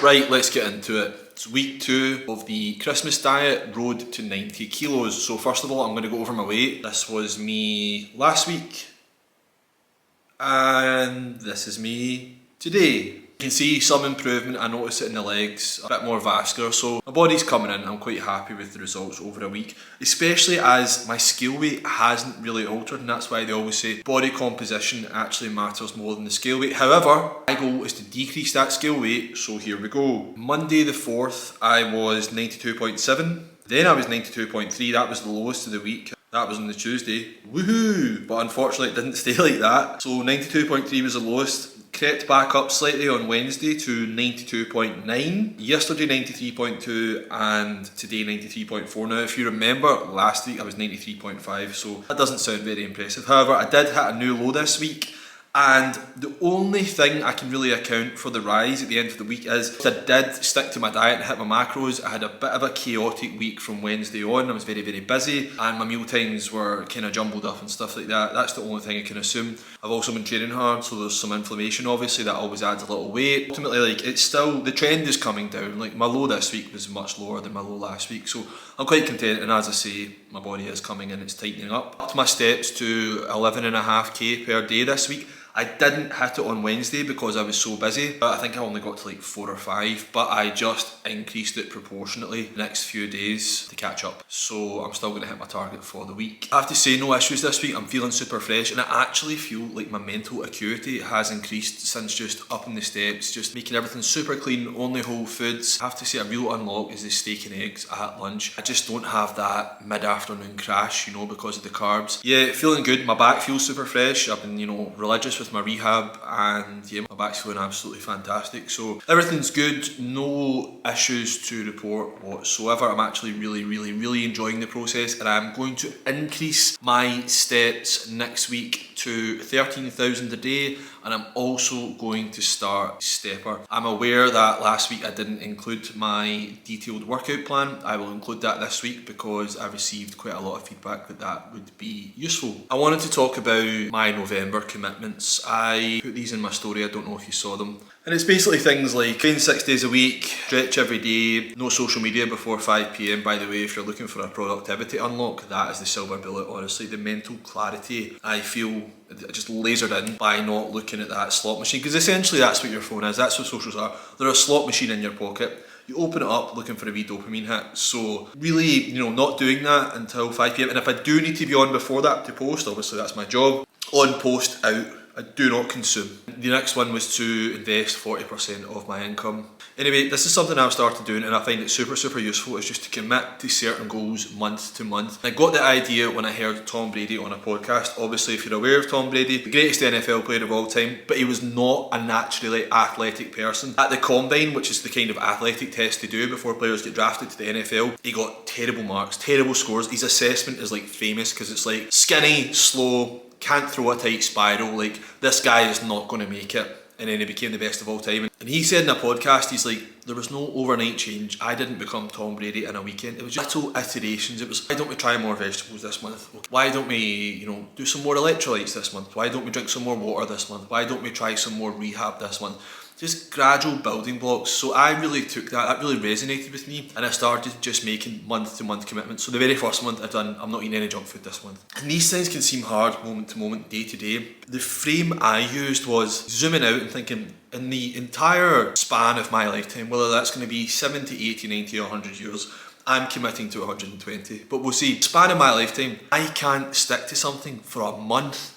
Right, let's get into it. It's week 2 of the Christmas diet, road to 90 kilos. So first of all, I'm going to go over my weight. This was me last week, and this is me today. You can see some improvement. I notice it in the legs, a bit more vascular, so my body's coming in. I'm quite happy with the results over a week, especially as my scale weight hasn't really altered, and that's why they always say body composition actually matters more than the scale weight. However, my goal is to decrease that scale weight, so here we go. Monday the 4th, I was 92.7, then I was 92.3, that was the lowest of the week. That was on the Tuesday, woohoo! But unfortunately it didn't stay like that. So 92.3 was the lowest. Crept back up slightly on Wednesday to 92.9, yesterday 93.2, and today 93.4. Now if you remember, last week I was 93.5, so that doesn't sound very impressive. However, I did hit a new low this week, and the only thing I can really account for the rise at the end of the week is I did stick to my diet and hit my macros. I had a bit of a chaotic week from Wednesday on. I was very, very busy, and my meal times were kind of jumbled up and stuff like that. That's the only thing I can assume. I've also been training hard, so there's some inflammation obviously, that always adds a little weight. Ultimately, like, it's still, the trend is coming down. Like, my low this week was much lower than my low last week, so I'm quite content, and as I say, my body is coming in, it's tightening up. Up to my steps to 11.5k per day this week. I didn't hit it on Wednesday because I was so busy, but I think I only got to like 4 or 5, but I just increased it proportionately the next few days to catch up. So I'm still going to hit my target for the week. I have to say, no issues this week. I'm feeling super fresh, and I actually feel like my mental acuity has increased since just upping the steps, just making everything super clean, only whole foods. I have to say, a real unlock is the steak and eggs at lunch. I just don't have that mid-afternoon crash, you know, because of the carbs. Yeah, feeling good. My back feels super fresh. I've been, you know, religious with my rehab, and yeah, my back's feeling absolutely fantastic. So everything's good, no issues to report whatsoever. I'm actually really enjoying the process, and I'm going to increase my steps next week to 13,000 a day, and I'm also going to start stepper. I'm aware that last week I didn't include my detailed workout plan. I will include that this week because I received quite a lot of feedback that that would be useful. I wanted to talk about my November commitments. I put these in my story, I don't know if you saw them. And it's basically things like train 6 days a week, stretch every day, no social media before 5 PM. By the way, if you're looking for a productivity unlock, that is the silver bullet. Honestly, the mental clarity I feel just lasered in by not looking at that slot machine, because essentially that's what your phone is, that's what socials are. They're a slot machine in your pocket. You open it up looking for a wee dopamine hit. So really, you know, not doing that until 5 PM. And if I do need to be on before that to post, obviously that's my job. On, post, out. I do not consume. The next one was to invest 40% of my income. Anyway, this is something I've started doing, and I find it super useful. It's just to commit to certain goals month to month. I got the idea when I heard Tom Brady on a podcast. Obviously, if you're aware of Tom Brady, the greatest NFL player of all time, but he was not a naturally athletic person. At the combine, which is the kind of athletic test they do before players get drafted to the NFL, he got terrible marks, terrible scores. His assessment is like famous because it's like skinny, slow, can't throw a tight spiral, like this guy is not going to make it. And then he became the best of all time. And he said in a podcast, he's like, there was no overnight change. I didn't become Tom Brady in a weekend. It was just little iterations. It was, why don't we try more vegetables this month? Why don't we, you know, do some more electrolytes this month? Why don't we drink some more water this month? Why don't we try some more rehab this month? Just gradual building blocks. So I really took that really resonated with me, and I started just making month to month commitments. So the very first month I've done, I'm not eating any junk food this month. And these things can seem hard moment to moment, day to day. The frame I used was zooming out and thinking, in the entire span of my lifetime, whether that's going to be 70, 80, 90 or 100 years, I'm committing to 120. But we'll see, span of my lifetime, I can't stick to something for a month.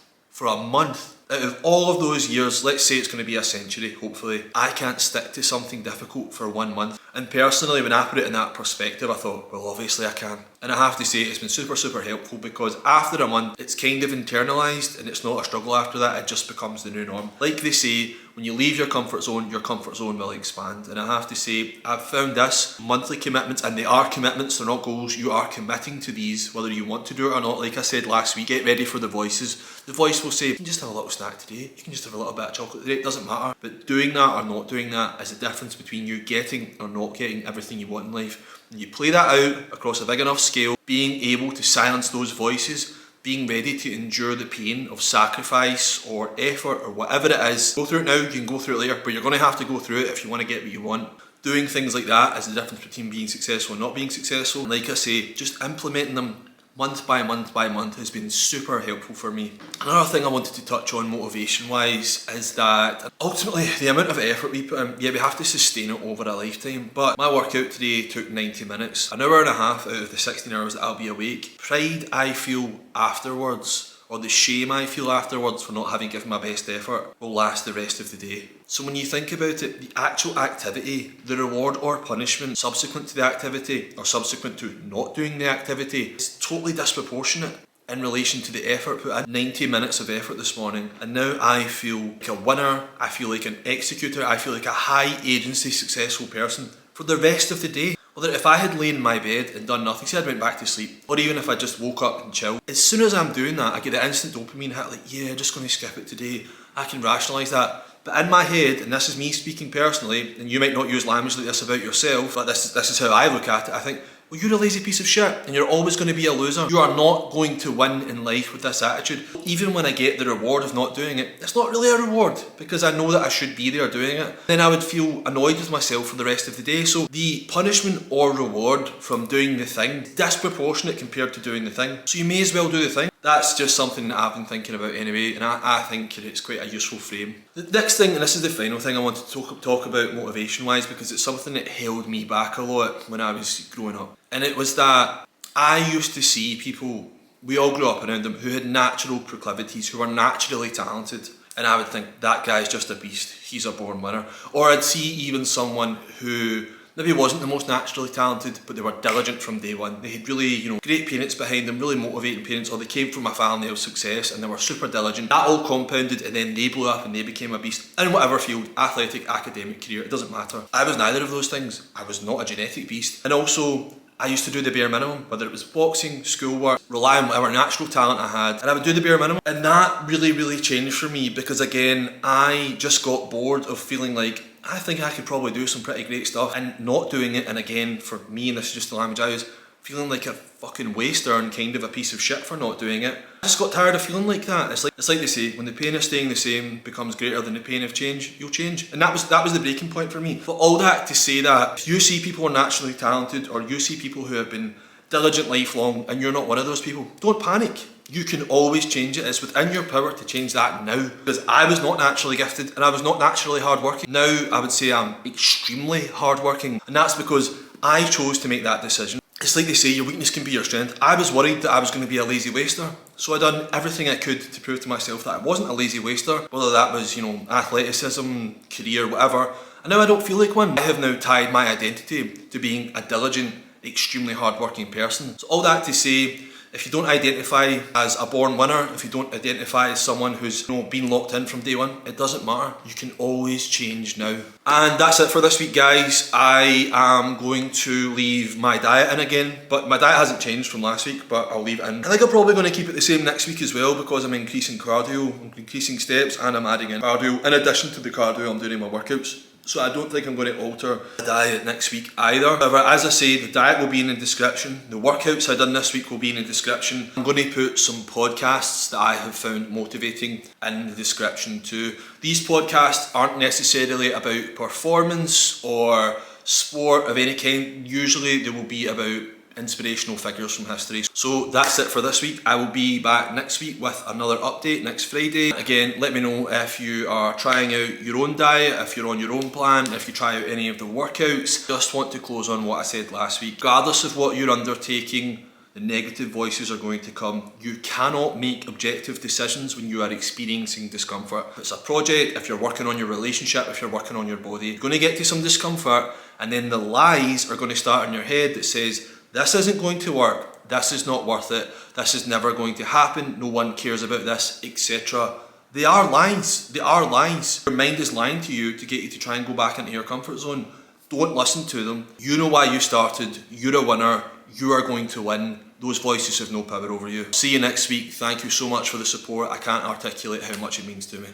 Out of all of those years, let's say it's going to be a century, hopefully, I can't stick to something difficult for 1 month. And personally, when I put it in that perspective, I thought, well, obviously I can. And I have to say, it's been super helpful, because after a month, it's kind of internalised, and it's not a struggle after that, it just becomes the new norm. Like they say, when you leave your comfort zone will expand. And I have to say, I've found this, monthly commitments, and they are commitments, they're not goals. You are committing to these, whether you want to do it or not. Like I said last week, get ready for the voices. The voice will say, you can just have a little snack today, you can just have a little bit of chocolate today, it doesn't matter. But doing that or not doing that is the difference between you getting or not getting everything you want in life. And you play that out across a big enough scale, being able to silence those voices, being ready to endure the pain of sacrifice or effort or whatever it is. Go through it now, you can go through it later, but you're going to have to go through it if you want to get what you want. Doing things like that is the difference between being successful and not being successful. And like I say, just implementing them month by month by month has been super helpful for me. Another thing I wanted to touch on motivation wise is that ultimately the amount of effort we put in, yeah, we have to sustain it over a lifetime, but my workout today took 90 minutes, an hour and a half out of the 16 hours that I'll be awake. Pride I feel afterwards, or the shame I feel afterwards for not having given my best effort, will last the rest of the day. So when you think about it, the actual activity, the reward or punishment subsequent to the activity or subsequent to not doing the activity is totally disproportionate in relation to the effort put in. 90 minutes of effort this morning, and now I feel like a winner, I feel like an executor, I feel like a high agency successful person for the rest of the day. Whether if I had lain in my bed and done nothing, say I went back to sleep, or even if I just woke up and chilled, as soon as I'm doing that, I get the instant dopamine hit, like, yeah, I'm just going to skip it today. I can rationalise that. But in my head, and this is me speaking personally, and you might not use language like this about yourself, but this is how I look at it, I think, well, you're a lazy piece of shit, and you're always going to be a loser. You are not going to win in life with this attitude. Even when I get the reward of not doing it, it's not really a reward, because I know that I should be there doing it. Then I would feel annoyed with myself for the rest of the day. So the punishment or reward from doing the thing is disproportionate compared to doing the thing. So you may as well do the thing. That's just something that I've been thinking about anyway, and I think it's quite a useful frame. The next thing, and this is the final thing I want to talk about motivation wise, because it's something that held me back a lot when I was growing up. And it was that I used to see people, we all grew up around them, who had natural proclivities, who were naturally talented. And I would think, that guy's just a beast, he's a born winner. Or I'd see even someone who maybe wasn't the most naturally talented, but they were diligent from day one. They had really, great parents behind them, really motivating parents, or they came from a family of success and they were super diligent. That all compounded, and then they blew up and they became a beast. In whatever field, athletic, academic, career, it doesn't matter. I was neither of those things. I was not a genetic beast. And also, I used to do the bare minimum, whether it was boxing, schoolwork, rely on whatever natural talent I had, and I would do the bare minimum. And that really, really changed for me, because again, I just got bored of feeling like, I think I could probably do some pretty great stuff and not doing it. And again, for me, and this is just the language I use, feeling like a fucking waster and kind of a piece of shit for not doing it. I just got tired of feeling like that. It's like they say, when the pain of staying the same becomes greater than the pain of change, you'll change. And that was the breaking point for me. But all that to say that if you see people who are naturally talented, or you see people who have been diligent lifelong, and you're not one of those people, don't panic. You can always change it. It's within your power to change that now. Because I was not naturally gifted, and I was not naturally hardworking. Now I would say I'm extremely hardworking, and that's because I chose to make that decision. It's like they say, your weakness can be your strength. I was worried that I was going to be a lazy waster, so I done everything I could to prove to myself that I wasn't a lazy waster, whether that was, athleticism, career, whatever. And now I don't feel like one. I have now tied my identity to being a diligent, extremely hardworking person. So all that to say, if you don't identify as a born winner, if you don't identify as someone who's been locked in from day one, it doesn't matter. You can always change now. And that's it for this week, guys. I am going to leave my diet in again, but my diet hasn't changed from last week, but I'll leave it in. I think I'm probably going to keep it the same next week as well, because I'm increasing cardio, I'm increasing steps, and I'm adding in cardio in addition to the cardio I'm doing in my workouts. So I don't think I'm going to alter the diet next week either. However, as I say, the diet will be in the description. The workouts I've done this week will be in the description. I'm going to put some podcasts that I have found motivating in the description too. These podcasts aren't necessarily about performance or sport of any kind. Usually they will be about inspirational figures from history. So that's it for this week. I will be back next week with another update next Friday. Again, let me know if you are trying out your own diet, if you're on your own plan, if you try out any of the workouts. Just want to close on what I said last week. Regardless of what you're undertaking, the negative voices are going to come. You cannot make objective decisions when you are experiencing discomfort. If it's a project, if you're working on your relationship, if you're working on your body, you're going to get to some discomfort, and then the lies are going to start in your head that says, this isn't going to work, this is not worth it, this is never going to happen, no one cares about this, etc. They are lies. They are lies. Your mind is lying to you to get you to try and go back into your comfort zone. Don't listen to them. You know why you started. You're a winner. You are going to win. Those voices have no power over you. See you next week. Thank you so much for the support. I can't articulate how much it means to me.